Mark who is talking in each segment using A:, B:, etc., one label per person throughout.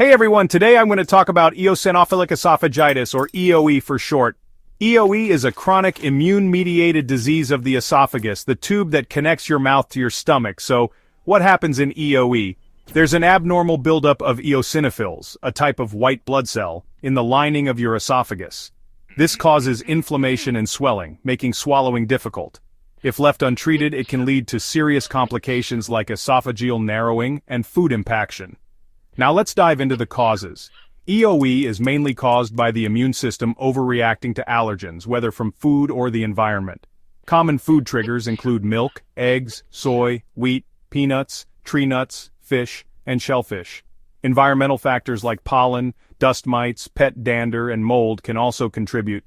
A: Hey everyone, today I'm going to talk about eosinophilic esophagitis, or EOE for short. EOE is a chronic immune-mediated disease of the esophagus, the tube that connects your mouth to your stomach. So, what happens in EOE? There's an abnormal buildup of eosinophils, a type of white blood cell, in the lining of your esophagus. This causes inflammation and swelling, making swallowing difficult. If left untreated, it can lead to serious complications like esophageal narrowing and food impaction. Now let's dive into the causes. EOE is mainly caused by the immune system overreacting to allergens, whether from food or the environment. Common food triggers include milk, eggs, soy, wheat, peanuts, tree nuts, fish, and shellfish. Environmental factors like pollen, dust mites, pet dander, and mold can also contribute.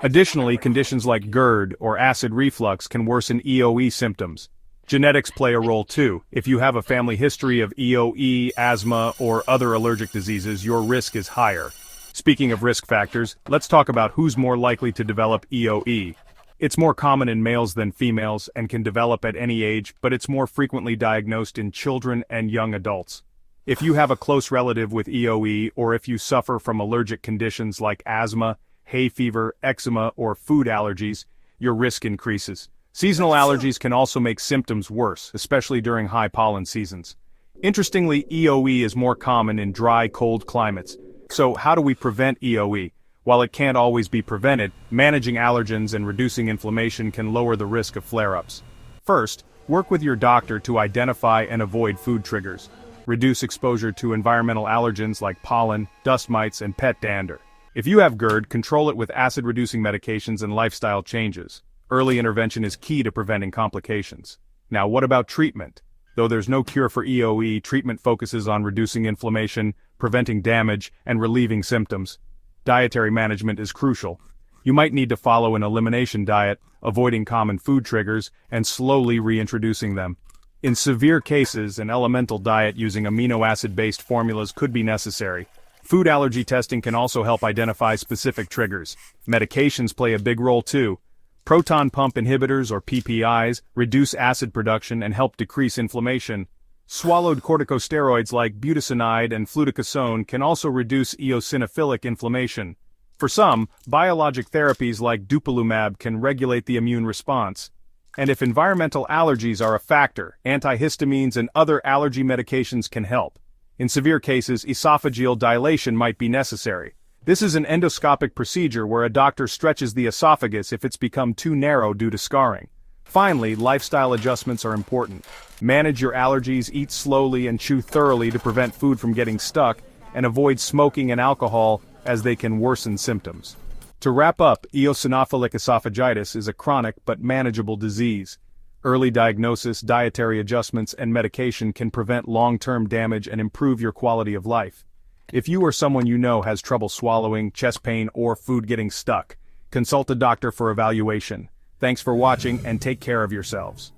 A: Additionally, conditions like GERD or acid reflux can worsen EOE symptoms. Genetics play a role too. If you have a family history of EOE, asthma, or other allergic diseases, your risk is higher. Speaking of risk factors, let's talk about who's more likely to develop EOE. It's more common in males than females and can develop at any age, but it's more frequently diagnosed in children and young adults. If you have a close relative with EOE, or if you suffer from allergic conditions like asthma, hay fever, eczema, or food allergies, your risk increases. Seasonal allergies can also make symptoms worse, especially during high pollen seasons. Interestingly, EOE is more common in dry, cold climates. So how do we prevent EOE? While it can't always be prevented, managing allergens and reducing inflammation can lower the risk of flare-ups. First, work with your doctor to identify and avoid food triggers. Reduce exposure to environmental allergens like pollen, dust mites, and pet dander. If you have GERD, control it with acid-reducing medications and lifestyle changes. Early intervention is key to preventing complications. Now, what about treatment? Though there's no cure for EOE, treatment focuses on reducing inflammation, preventing damage, and relieving symptoms. Dietary management is crucial. You might need to follow an elimination diet, avoiding common food triggers, and slowly reintroducing them. In severe cases, an elemental diet using amino acid-based formulas could be necessary. Food allergy testing can also help identify specific triggers. Medications play a big role too. Proton pump inhibitors, or PPIs, reduce acid production and help decrease inflammation. Swallowed corticosteroids like budesonide and fluticasone can also reduce eosinophilic inflammation. For some, biologic therapies like dupilumab can regulate the immune response. And if environmental allergies are a factor, antihistamines and other allergy medications can help. In severe cases, esophageal dilation might be necessary. This is an endoscopic procedure where a doctor stretches the esophagus if it's become too narrow due to scarring. Finally, lifestyle adjustments are important. Manage your allergies, eat slowly, and chew thoroughly to prevent food from getting stuck, and avoid smoking and alcohol as they can worsen symptoms. To wrap up, eosinophilic esophagitis is a chronic but manageable disease. Early diagnosis, dietary adjustments, and medication can prevent long-term damage and improve your quality of life. If you or someone you know has trouble swallowing, chest pain, or food getting stuck, consult a doctor for evaluation. Thanks for watching and take care of yourselves.